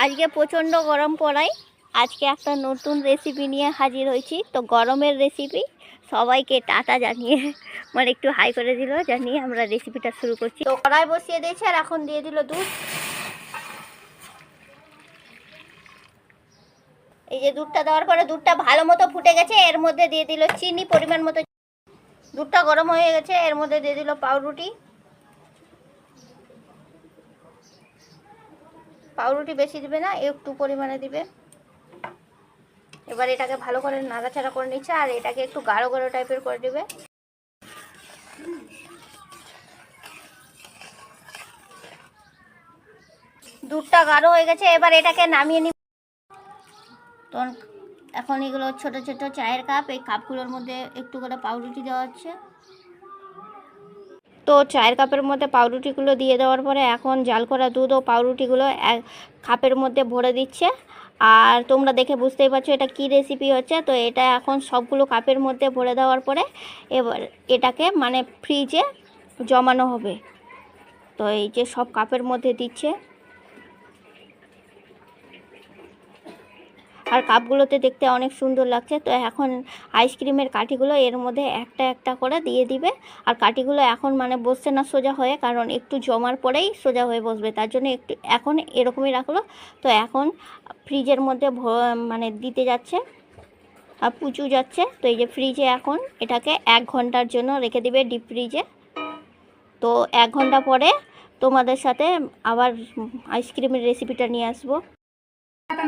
আজকে প্রচণ্ড গরম পড়ায় আজকে একটা নতুন রেসিপি নিয়ে হাজির হয়েছি। তো গরমের রেসিপি, সবাইকে টাটা জানিয়ে মানে একটু হাই করে দিল, জানিয়ে আমরা রেসিপিটা শুরু করছি। তো কড়াই বসিয়ে দিয়েছে আর এখন দিয়ে দিল দুধ। এই যে দুধটা দেওয়ার পরে দুধটা ভালো মতো ফুটে গেছে, এর মধ্যে দিয়ে দিল চিনি পরিমাণ মতো। দুধটা গরম হয়ে গেছে, এর মধ্যে দিয়ে দিল পাউরুটি। পাউরুটি বেশি দিবে না, একটু পরিমাণে দিবে। এবার এটাকে ভালো করে নাড়াচাড়া করে নিচ্ছে আর এটাকে একটু গাঢ় গাঢ় টাইপের করে দিবে। দুধটা গাঢ় হয়ে গেছে, এবার এটাকে নামিয়ে নিব। তো এখন এগুলো ছোট ছোট চায়ের কাপ, এই কাপগুলোর মধ্যে একটু করে পাউরুটি দেওয়া হচ্ছে। তো চায়ের কাপের মধ্যে পাউরুটিগুলো দিয়ে দেওয়ার পরে এখন জাল করা দুধ ও পাউরুটিগুলো এক কাপের মধ্যে ভরে দিচ্ছে। আর তোমরা দেখে বুঝতেই পারছো এটা কি রেসিপি হচ্ছে। তো এটা এখন সবগুলো কাপের মধ্যে ভরে দেওয়ার পরে এবার এটাকে মানে ফ্রিজে জমানো হবে। তো এই যে সব কাপের মধ্যে দিচ্ছে, আর কাপগুলোতে দেখতে অনেক সুন্দর লাগছে। তো এখন আইসক্রিমের কাঠিগুলো এর মধ্যে একটা একটা করে দিয়ে দিবে। আর কাঠিগুলো এখন মানে বসছে না সোজা হয়ে, কারণ একটু জমার পরেই সোজা হয়ে বসবে, তার জন্য একটু এখন এরকমই রাখলো। তো এখন ফ্রিজের মধ্যে মানে দিতে যাচ্ছে আর পুচু যাচ্ছে। তো এই যে ফ্রিজে এখন এটাকে 1 ঘন্টার জন্য রেখে দিবে ডিপ ফ্রিজে। তো 1 ঘন্টা পরে তোমাদের সাথে আবার আইসক্রিমের রেসিপিটা নিয়ে আসবো।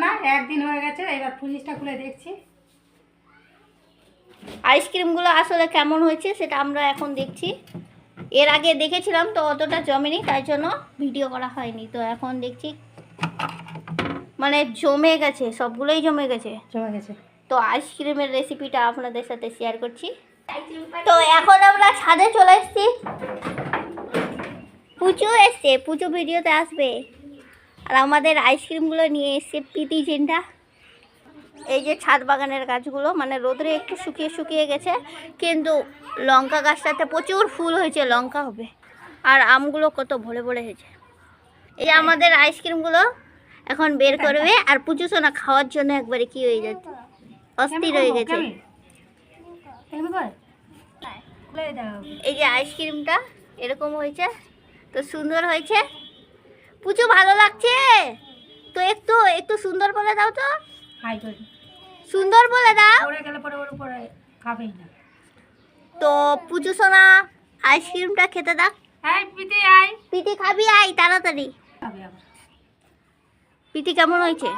না, একদিন হয়ে গেছে, এবার ফ্রিজটা খুলে দেখছি আইসক্রিমগুলো আসলে কেমন হয়েছে সেটা আমরা এখন দেখছি। এর আগে দেখেছিলাম তো অতটা জমেনি, তাই জন্য ভিডিও করা হয়নি। তো এখন দেখছি মানে জমে গেছে, সবগুলোই জমে গেছে। তো আইসক্রিমের রেসিপিটা আপনাদের সাথে শেয়ার করছি। তো এখন আমরা ছাদে চলে এসেছি, পুচু এসছে, পুচু ভিডিওতে আসবে। আর আমাদের আইসক্রিমগুলো নিয়ে এসছে পিতি জিন্ডা। এই যে ছাদ বাগানের গাছগুলো মানে রোদরে একটু শুকিয়ে শুকিয়ে গেছে, কিন্তু লঙ্কা গাছটাতে প্রচুর ফুল হয়েছে, লঙ্কা হবে। আর আমগুলো কত ভরে ভরে হয়েছে। এই যে আমাদের আইসক্রিমগুলো এখন বের করবে, আর পুচু সোনা খাওয়ার জন্য একবারে কি হয়ে যাচ্ছে, অস্থির হয়ে গেছে। এই যে আইসক্রিমটা এরকম হয়েছে, তো সুন্দর হয়েছে। পুচু ভালো লাগছে তো, একটু একটু সুন্দর বলে দাও তো, সুন্দর বলে দাও। তো পুচু সোনা আইসক্রিমটা খেতে দাও। পিটি খাবি, আই তাড়াতাড়ি। পিটি কেমন হয়েছে?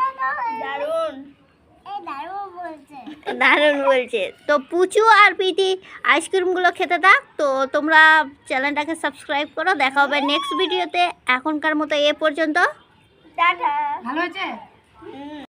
দারুণ বলছে। তো পুচু আর পিটি আইসক্রিমগুলো খেতে দাও। তো তোমরা চ্যানেলটাকে সাবস্ক্রাইব করো, দেখা হবে নেক্সট ভিডিওতে। এখনকার মতো এ পর্যন্ত, টাটা। ভালো হয়েছে।